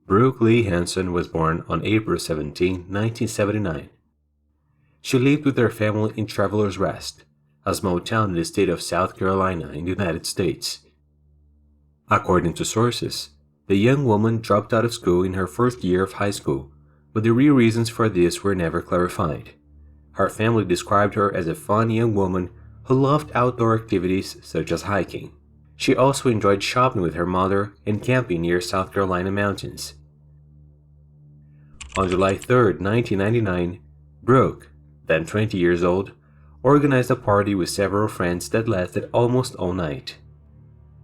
Brooke Leigh Henson was born on April 17, 1979. She lived with her family in Travelers Rest, a small town in the state of South Carolina in the United States. According to sources, the young woman dropped out of school in her first year of high school, but the real reasons for this were never clarified. Her family described her as a fun young woman who loved outdoor activities such as hiking. She also enjoyed shopping with her mother and camping near South Carolina mountains. On July 3, 1999, Brooke, then 20 years old, organized a party with several friends that lasted almost all night.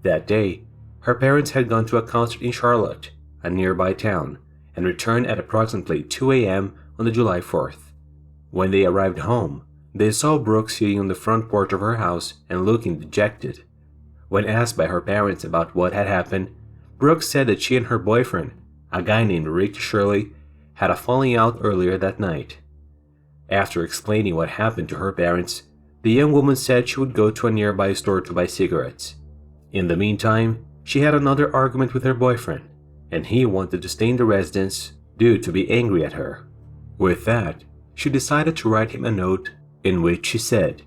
That day, her parents had gone to a concert in Charlotte, a nearby town, and returned at approximately 2 a.m. on the July 4th. When they arrived home, they saw Brooke sitting on the front porch of her house and looking dejected. When asked by her parents about what had happened, Brooke said that she and her boyfriend, a guy named Rick Shirley, had a falling out earlier that night. After explaining what happened to her parents, the young woman said she would go to a nearby store to buy cigarettes. In the meantime, she had another argument with her boyfriend, and he wanted to stay in the residence due to be angry at her. With that, she decided to write him a note in which she said,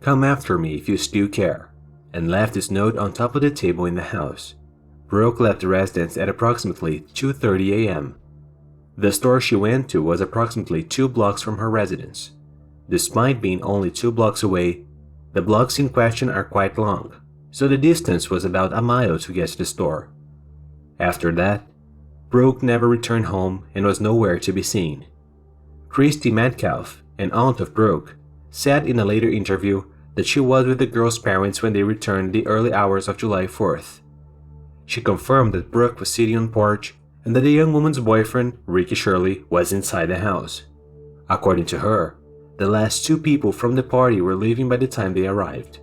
"Come after me if you still care," and left this note on top of the table in the house. Brooke left the residence at approximately 2:30 a.m. The store she went to was approximately 2 blocks from her residence. Despite being only 2 blocks away, the blocks in question are quite long, so the distance was about a mile to get to the store. After that, Brooke never returned home and was nowhere to be seen. Christy Metcalf, an aunt of Brooke, said in a later interview that she was with the girl's parents when they returned the early hours of July 4th. She confirmed that Brooke was sitting on the porch and that the young woman's boyfriend, Ricky Shirley, was inside the house. According to her, the last 2 people from the party were leaving by the time they arrived.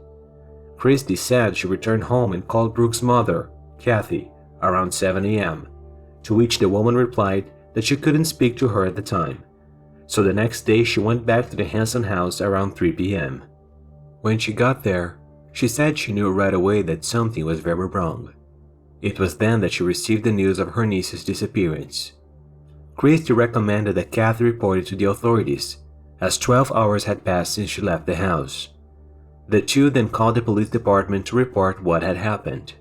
Christy said she returned home and called Brooke's mother, Kathy, around 7 a.m., to which the woman replied that she couldn't speak to her at the time. So the next day she went back to the Henson house around 3 p.m. When she got there, she said she knew right away that something was very wrong. It was then that she received the news of her niece's disappearance. Christy recommended that Kathy report it to the authorities, as 12 hours had passed since she left the house. The two then called the police department to report what had happened.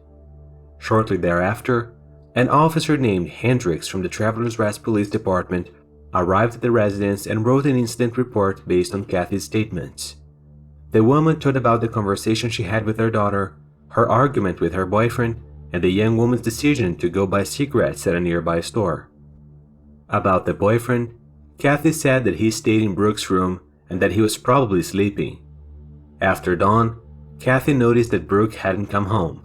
Shortly thereafter, an officer named Hendricks from the Travelers Rest Police Department arrived at the residence and wrote an incident report based on Kathy's statements. The woman told about the conversation she had with her daughter, her argument with her boyfriend, and the young woman's decision to go buy cigarettes at a nearby store. About the boyfriend, Kathy said that he stayed in Brooke's room and that he was probably sleeping. After dawn, Kathy noticed that Brooke hadn't come home.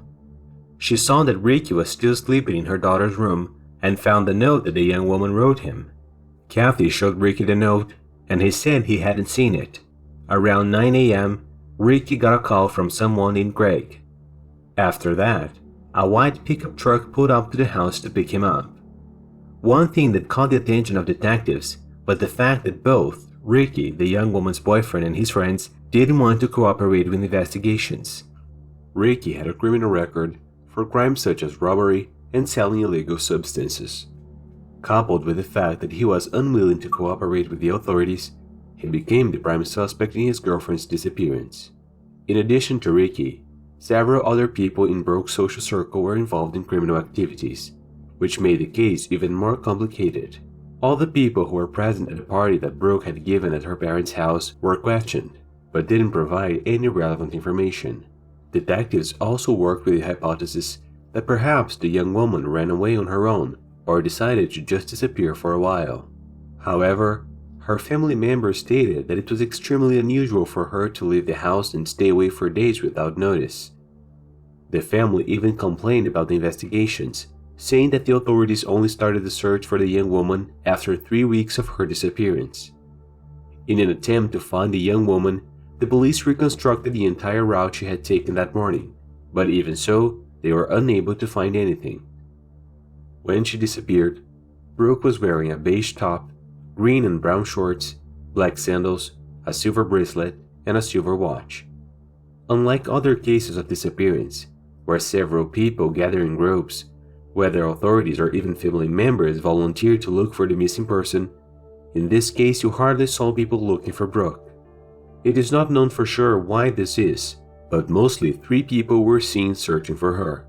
She saw that Ricky was still sleeping in her daughter's room and found the note that the young woman wrote him. Kathy showed Ricky the note, and he said he hadn't seen it. Around 9 a.m., Ricky got a call from someone named Greg. After that, a white pickup truck pulled up to the house to pick him up. One thing that caught the attention of detectives was the fact that both Ricky, the young woman's boyfriend, and his friends didn't want to cooperate with investigations. Ricky had a criminal record for crimes such as robbery and selling illegal substances. Coupled with the fact that he was unwilling to cooperate with the authorities, he became the prime suspect in his girlfriend's disappearance. In addition to Ricky, several other people in Brooke's social circle were involved in criminal activities, which made the case even more complicated. All the people who were present at the party that Brooke had given at her parents' house were questioned, but didn't provide any relevant information. Detectives also worked with the hypothesis that perhaps the young woman ran away on her own or decided to just disappear for a while. However, her family members stated that it was extremely unusual for her to leave the house and stay away for days without notice. The family even complained about the investigations, saying that the authorities only started the search for the young woman after 3 weeks of her disappearance. In an attempt to find the young woman, the police reconstructed the entire route she had taken that morning, but even so, they were unable to find anything. When she disappeared, Brooke was wearing a beige top, green and brown shorts, black sandals, a silver bracelet, and a silver watch. Unlike other cases of disappearance, where several people gather in groups, Whether authorities or even family members volunteered to look for the missing person, in this case you hardly saw people looking for Brooke. It is not known for sure why this is, but mostly 3 people were seen searching for her.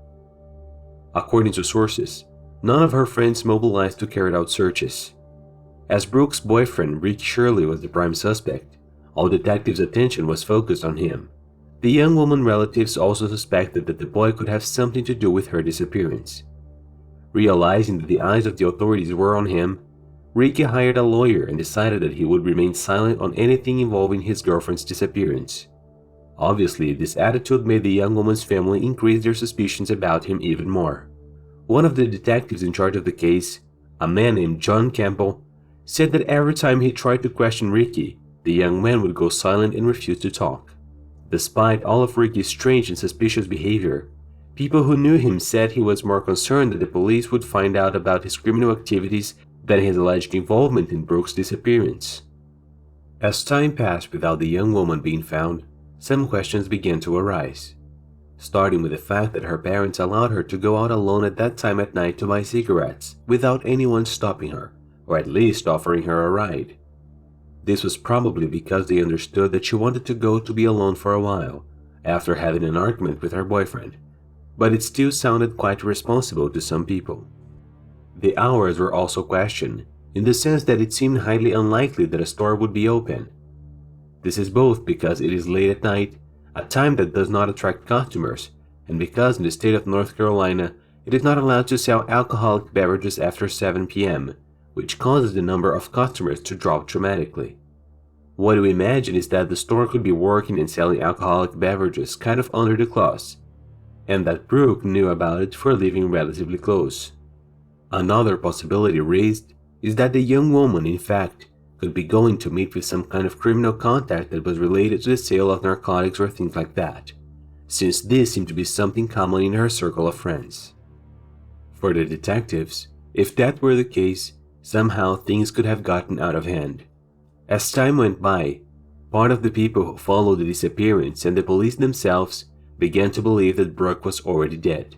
According to sources, none of her friends mobilized to carry out searches. As Brooke's boyfriend, Rick Shirley, was the prime suspect, all detectives' attention was focused on him. The young woman's relatives also suspected that the boy could have something to do with her disappearance. Realizing that the eyes of the authorities were on him, Ricky hired a lawyer and decided that he would remain silent on anything involving his girlfriend's disappearance. Obviously, this attitude made the young woman's family increase their suspicions about him even more. One of the detectives in charge of the case, a man named John Campbell, said that every time he tried to question Ricky, the young man would go silent and refuse to talk. Despite all of Ricky's strange and suspicious behavior, people who knew him said he was more concerned that the police would find out about his criminal activities than his alleged involvement in Brooke's disappearance. As time passed without the young woman being found, some questions began to arise, starting with the fact that her parents allowed her to go out alone at that time at night to buy cigarettes without anyone stopping her, or at least offering her a ride. This was probably because they understood that she wanted to go to be alone for a while, after having an argument with her boyfriend, but it still sounded quite irresponsible to some people. The hours were also questioned, in the sense that it seemed highly unlikely that a store would be open. This is both because it is late at night, a time that does not attract customers, and because in the state of North Carolina, it is not allowed to sell alcoholic beverages after 7 p.m., which causes the number of customers to drop dramatically. What we imagine is that the store could be working and selling alcoholic beverages kind of under the cloth, and that Brooke knew about it for living relatively close. Another possibility raised is that the young woman, in fact, could be going to meet with some kind of criminal contact that was related to the sale of narcotics or things like that, since this seemed to be something common in her circle of friends. For the detectives, if that were the case, somehow things could have gotten out of hand. As time went by, part of the people who followed the disappearance and the police themselves began to believe that Brooke was already dead.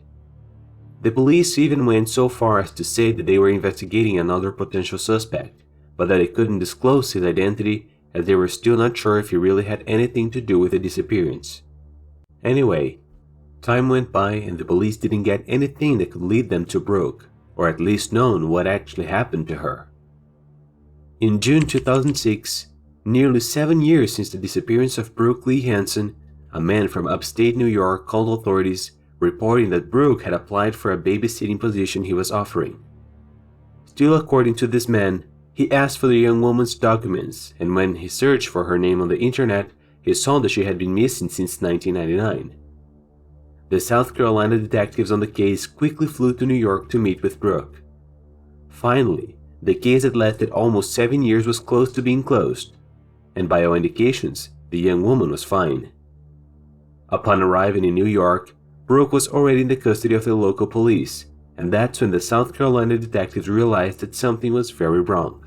The police even went so far as to say that they were investigating another potential suspect, but that they couldn't disclose his identity as they were still not sure if he really had anything to do with the disappearance. Anyway, time went by and the police didn't get anything that could lead them to Brooke, or at least known what actually happened to her. In June 2006, nearly 7 years since the disappearance of Brooke Leigh Henson, a man from upstate New York called authorities reporting that Brooke had applied for a babysitting position he was offering. Still according to this man, he asked for the young woman's documents, and when he searched for her name on the internet, he saw that she had been missing since 1999. The South Carolina detectives on the case quickly flew to New York to meet with Brooke. Finally, the case that lasted almost 7 years was close to being closed, and by all indications, the young woman was fine. Upon arriving in New York, Brooke was already in the custody of the local police, and that's when the South Carolina detectives realized that something was very wrong.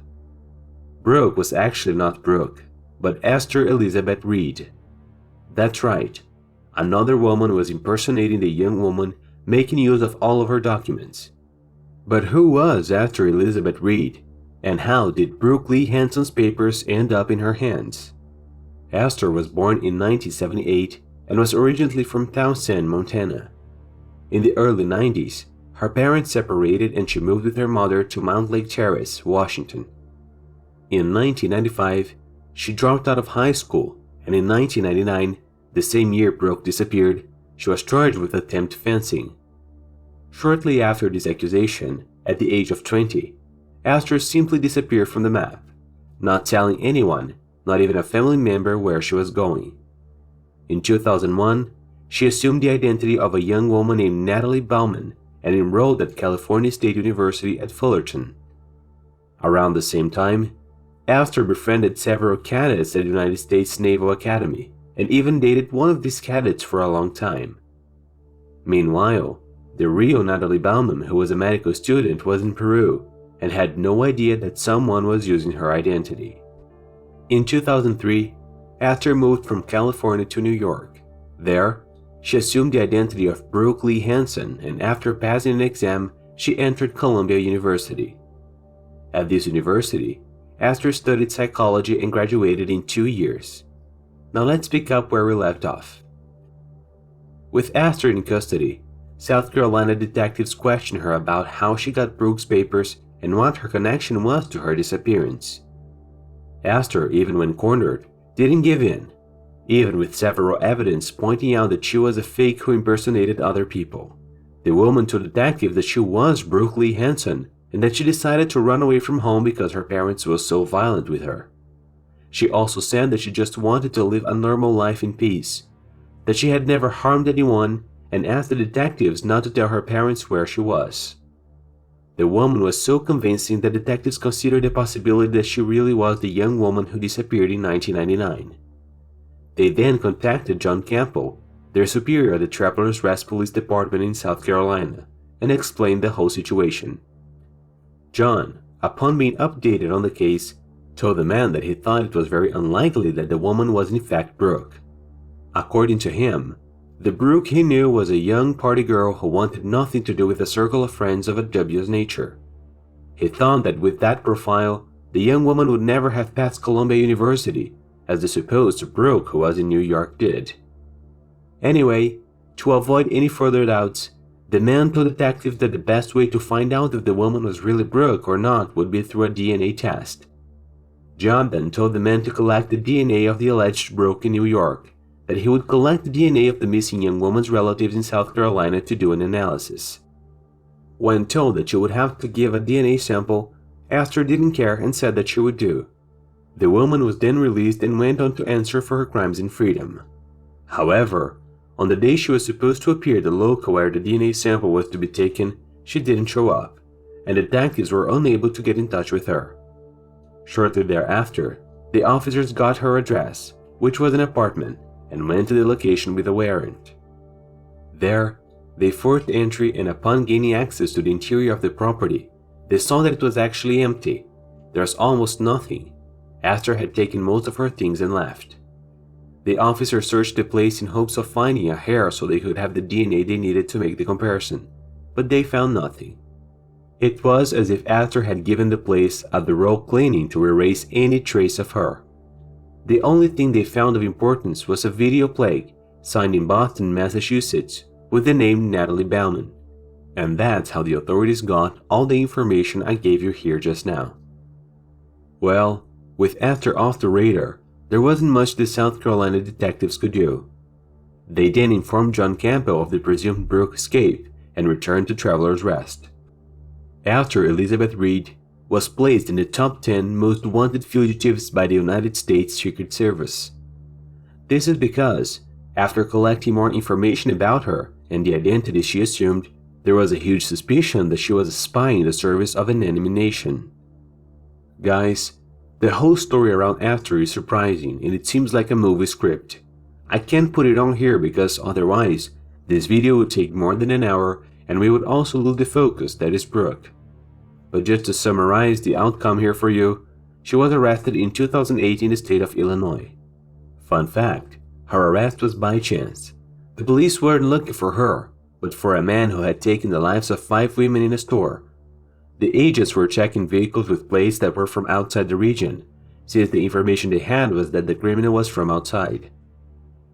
Brooke was actually not Brooke, but Esther Elizabeth Reed. That's right, another woman was impersonating the young woman, making use of all of her documents. But who was Esther Elizabeth Reed, and how did Brooke Leigh Henson's papers end up in her hands? Esther was born in 1978 and was originally from Townsend, Montana. In the early 90s, her parents separated and she moved with her mother to Mount Lake Terrace, Washington. In 1995, she dropped out of high school, and in 1999, the same year Brooke disappeared, she was charged with attempted fencing. Shortly after this accusation, at the age of 20, Esther simply disappeared from the map, not telling anyone, not even a family member, where she was going. In 2001, she assumed the identity of a young woman named Natalie Bauman and enrolled at California State University at Fullerton. Around the same time, Esther befriended several cadets at the United States Naval Academy and even dated one of these cadets for a long time. Meanwhile, the real Natalie Bauman, who was a medical student, was in Peru and had no idea that someone was using her identity. In 2003, Esther moved from California to New York. There, she assumed the identity of Brooke Leigh Henson, and after passing an exam, she entered Columbia University. At this university, Esther studied psychology and graduated in 2 years. Now let's pick up where we left off. With Esther in custody, South Carolina detectives questioned her about how she got Brooke's papers and what her connection was to her disappearance. Esther, even when cornered, didn't give in, even with several evidence pointing out that she was a fake who impersonated other people. The woman told detectives that she was Brooke Leigh Henson and that she decided to run away from home because her parents were so violent with her. She also said that she just wanted to live a normal life in peace, that she had never harmed anyone, and asked the detectives not to tell her parents where she was. The woman was so convincing that detectives considered the possibility that she really was the young woman who disappeared in 1999. They then contacted John Campbell, their superior at the Travelers Rest Police Department in South Carolina, and explained the whole situation. John, upon being updated on the case, told the man that he thought it was very unlikely that the woman was in fact Brooke. According to him, the Brooke he knew was a young party girl who wanted nothing to do with a circle of friends of a dubious nature. He thought that with that profile, the young woman would never have passed Columbia University, as the supposed Brooke who was in New York did. Anyway, to avoid any further doubts, the man told detectives that the best way to find out if the woman was really Brooke or not would be through a DNA test. John then told the man to collect the DNA of the alleged Brooke in New York, that he would collect the DNA of the missing young woman's relatives in South Carolina to do an analysis. When told that she would have to give a DNA sample, Esther didn't care and said that she would do. The woman was then released and went on to answer for her crimes in freedom. However, on the day she was supposed to appear at the local where the DNA sample was to be taken, she didn't show up, and detectives were unable to get in touch with her. Shortly thereafter, the officers got her address, which was an apartment, and went to the location with a warrant. There, they forced entry, and upon gaining access to the interior of the property, they saw that it was actually empty. There was almost nothing. Esther had taken most of her things and left. The officers searched the place in hopes of finding a hair so they could have the DNA they needed to make the comparison, but they found nothing. It was as if Esther had given the place a thorough cleaning to erase any trace of her. The only thing they found of importance was a video plaque signed in Boston, Massachusetts, with the name Natalie Bauman. And that's how the authorities got all the information I gave you here just now. Well, with Esther off the radar, there wasn't much the South Carolina detectives could do. They then informed John Campbell of the presumed Brooke escape and returned to Travelers Rest. After Elizabeth Reed was placed in the top 10 most wanted fugitives by the United States Secret Service. This is because, after collecting more information about her and the identity she assumed, there was a huge suspicion that she was a spy in the service of an enemy nation. Guys, the whole story around Esther is surprising and it seems like a movie script. I can't put it on here because otherwise, this video would take more than an hour and we would also lose the focus that is Brooke. But just to summarize the outcome here for you, she was arrested in 2008 in the state of Illinois. Fun fact, her arrest was by chance. The police weren't looking for her, but for a man who had taken the lives of 5 women in a store. The agents were checking vehicles with plates that were from outside the region, since the information they had was that the criminal was from outside.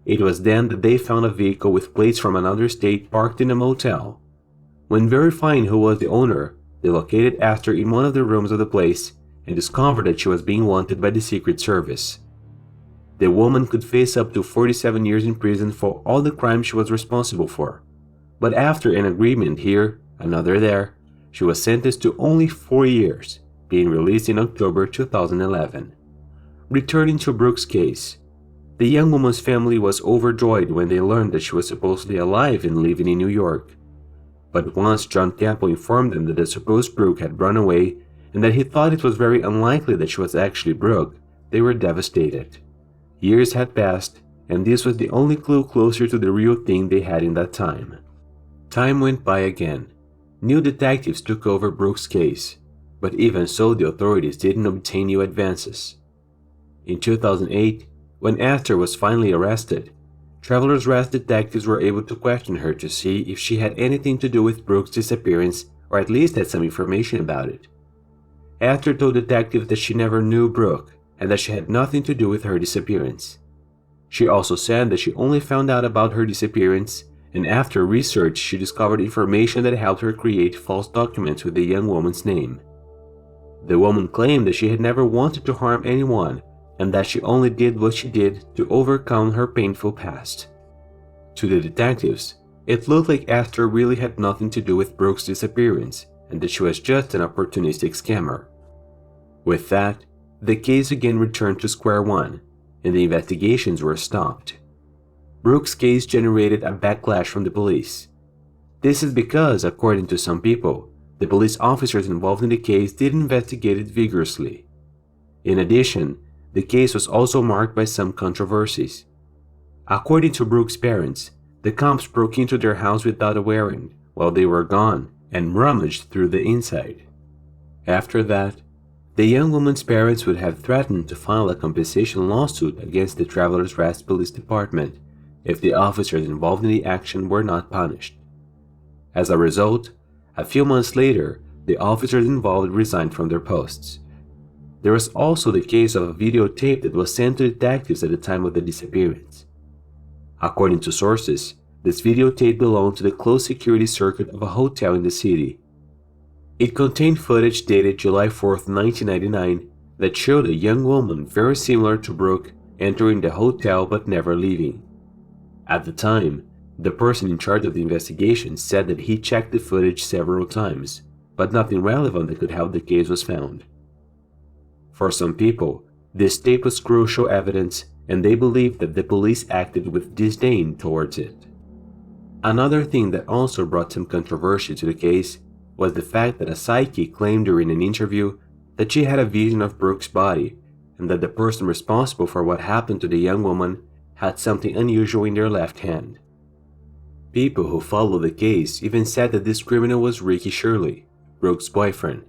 It was then that they found a vehicle with plates from another state parked in a motel. When verifying who was the owner, they located Esther in one of the rooms of the place and discovered that she was being wanted by the Secret Service. The woman could face up to 47 years in prison for all the crimes she was responsible for. But after an agreement here, another there, she was sentenced to only 4 years, being released in October 2011. Returning to Brooke's case, the young woman's family was overjoyed when they learned that she was supposedly alive and living in New York. But once John Campbell informed them that the supposed Brooke had run away and that he thought it was very unlikely that she was actually Brooke, they were devastated. Years had passed, and this was the only clue closer to the real thing they had in that time. Time went by again. New detectives took over Brooke's case, but even so the authorities didn't obtain new advances. In 2008, when Esther was finally arrested, Travelers Rest detectives were able to question her to see if she had anything to do with Brooke's disappearance or at least had some information about it. Esther told detectives that she never knew Brooke and that she had nothing to do with her disappearance. She also said that she only found out about her disappearance, and after research she discovered information that helped her create false documents with the young woman's name. The woman claimed that she had never wanted to harm anyone and that she only did what she did to overcome her painful past. To the detectives, it looked like Esther really had nothing to do with Brooke's disappearance and that she was just an opportunistic scammer. With that, the case again returned to square one, and the investigations were stopped. Brooke's case generated a backlash from the police. This is because, according to some people, the police officers involved in the case did investigate it vigorously. In addition, the case was also marked by some controversies. According to Brooke's parents, the cops broke into their house without a warrant while they were gone and rummaged through the inside. After that, the young woman's parents would have threatened to file a compensation lawsuit against the Travelers Rest Police Department if the officers involved in the action were not punished. As a result, a few months later, the officers involved resigned from their posts. There was also the case of a videotape that was sent to detectives at the time of the disappearance. According to sources, this videotape belonged to the closed security circuit of a hotel in the city. It contained footage dated July 4, 1999, that showed a young woman very similar to Brooke entering the hotel but never leaving. At the time, the person in charge of the investigation said that he checked the footage several times, but nothing relevant that could help the case was found. For some people, this tape was crucial evidence, and they believed that the police acted with disdain towards it. Another thing that also brought some controversy to the case was the fact that a psychic claimed during an interview that she had a vision of Brooke's body and that the person responsible for what happened to the young woman had something unusual in their left hand. People who followed the case even said that this criminal was Ricky Shirley, Brooke's boyfriend.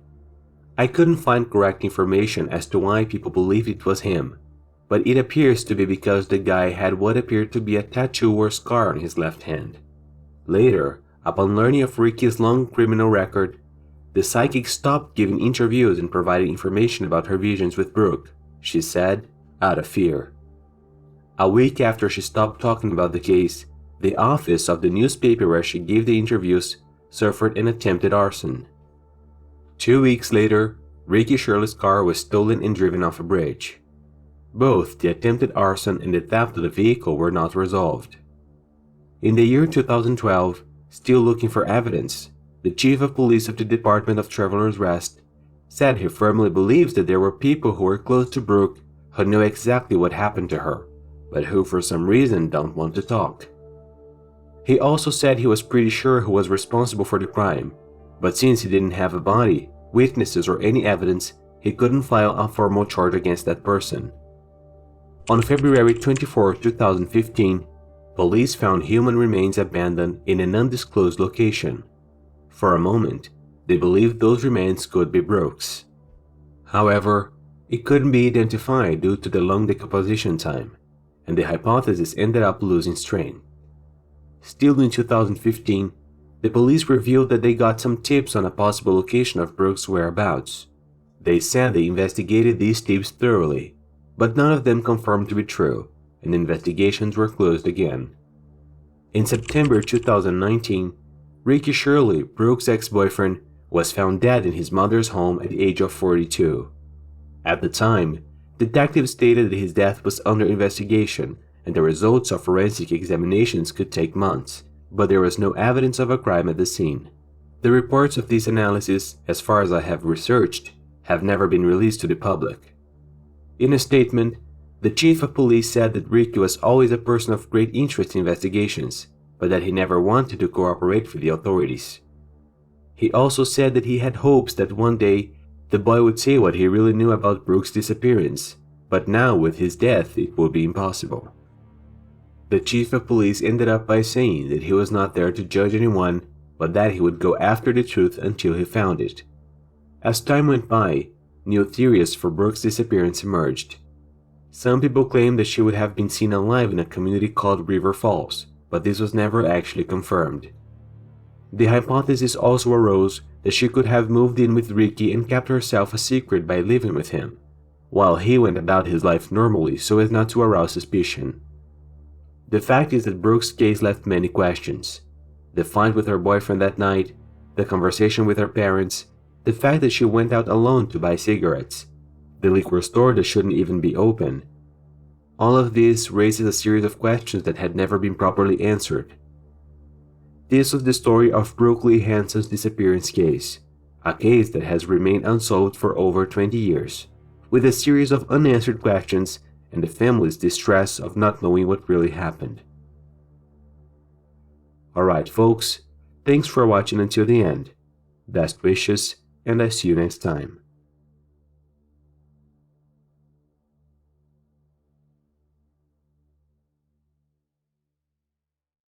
I couldn't find correct information as to why people believed it was him, but it appears to be because the guy had what appeared to be a tattoo or scar on his left hand. Later, upon learning of Ricky's long criminal record, the psychic stopped giving interviews and providing information about her visions with Brooke, she said, out of fear. A week after she stopped talking about the case, the office of the newspaper where she gave the interviews suffered an attempted arson. 2 weeks later, Ricky Shirley's car was stolen and driven off a bridge. Both the attempted arson and the theft of the vehicle were not resolved. In the year 2012, still looking for evidence, the chief of police of the Department of Travelers Rest said he firmly believes that there were people who were close to Brooke who knew exactly what happened to her, but who for some reason don't want to talk. He also said he was pretty sure who was responsible for the crime, but since he didn't have a body, witnesses or any evidence, he couldn't file a formal charge against that person. On February 24, 2015, police found human remains abandoned in an undisclosed location. For a moment, they believed those remains could be Brooke's. However, it couldn't be identified due to the long decomposition time, and the hypothesis ended up losing strain. Still in 2015, the police revealed that they got some tips on a possible location of Brooke's whereabouts. They said they investigated these tips thoroughly, but none of them confirmed to be true, and investigations were closed again. In September 2019, Ricky Shirley, Brooke's ex-boyfriend, was found dead in his mother's home at the age of 42. At the time, detectives stated that his death was under investigation and the results of forensic examinations could take months, but there was no evidence of a crime at the scene. The reports of this analysis, as far as I have researched, have never been released to the public. In a statement, the chief of police said that Ricky was always a person of great interest in investigations, but that he never wanted to cooperate with the authorities. He also said that he had hopes that one day the boy would say what he really knew about Brooke's disappearance, but now with his death it would be impossible. The chief of police ended up by saying that he was not there to judge anyone, but that he would go after the truth until he found it. As time went by, new theories for Brooke's disappearance emerged. Some people claimed that she would have been seen alive in a community called River Falls, but this was never actually confirmed. The hypothesis also arose that she could have moved in with Ricky and kept herself a secret by living with him, while he went about his life normally so as not to arouse suspicion. The fact is that Brooke's case left many questions. The fight with her boyfriend that night, the conversation with her parents, the fact that she went out alone to buy cigarettes, the liquor store that shouldn't even be open. All of this raises a series of questions that had never been properly answered. This was the story of Brooke Leigh Henson's disappearance case, a case that has remained unsolved for over 20 years, with a series of unanswered questions and the family's distress of not knowing what really happened. Alright folks, thanks for watching until the end. Best wishes, and I see you next time.